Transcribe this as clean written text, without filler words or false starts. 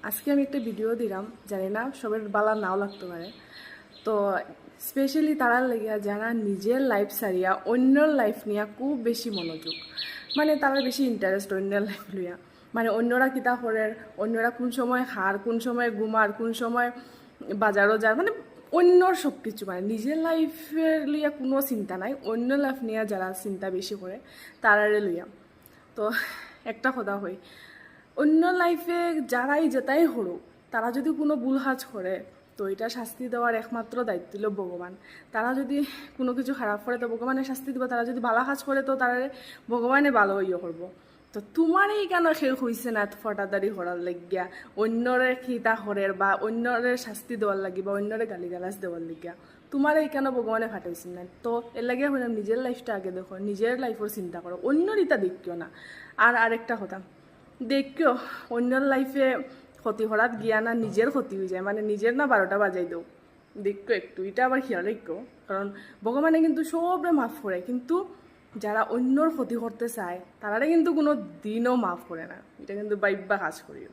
আজকে আমি একটা ভিডিও দিলাম, জানি না সবার বালা নাও লাগতে পারে। তো স্পেশালি তারা লেগিয়া যারা নিজের লাইফ সারিয়া অন্যর লাইফ নিয়ে খুব বেশি মনোযোগ, মানে তারা বেশি ইন্টারেস্ট অন্যের লাইফ লইয়া, মানে অন্যরা কিতা করের, অন্যরা কোন সময় হার, কোন সময় ঘুমার, কোন সময় বাজারও যার, মানে অন্যর সব কিছু, মানে নিজের লাইফের লইয়া কোনো চিন্তা নাই, অন্য লাইফ নিয়ে যারা চিন্তা বেশি করে তারারে লইয়া। তো একটা কথা হয়, অন্য লাইফে যারাই যেটাই হরুক, তারা যদি কোনো ভুল কাজ করে তো এটা শাস্তি দেওয়ার একমাত্র দায়িত্ব হলো ভগবান। তারা যদি কোনো কিছু খারাপ করে তো ভগবানের শাস্তি দিব, তারা যদি ভালো কাজ করে তো তারা ভগবানে ভালো ইয়ে করবো। তো তোমারই কেন শেষ হয়েছে না ফটাদারি করার লাগিয়া, অন্যরে খিতা হরের বা অন্যরে শাস্তি দেওয়ার লাগি বা অন্যরে গালিগালাজ দেওয়ার লাগিয়া তোমার এই কেন ভগবানে ফাটাইছেন না? তো এর লাগে হইলাম নিজের লাইফটা আগে দেখো, নিজের লাইফের চিন্তা করো, অন্যর ইটা দেখিও না। আর আরেকটা কথা, দেখিও অন্যর লাইফে ক্ষতি করাত গিয়া না নিজের ক্ষতি হয়ে যায়, মানে নিজের না 12টা বাজাই দেও। দেখো একটু এটা আবার খেয়াল রেখো, কারণ ভগবানে কিন্তু সবরে মাফ করে, কিন্তু যারা অন্যর ক্ষতি করতে চায় তারারে কিন্তু কোনো দিনও মাফ করে না। এটা কিন্তু বাইব্বা কাজ করিও।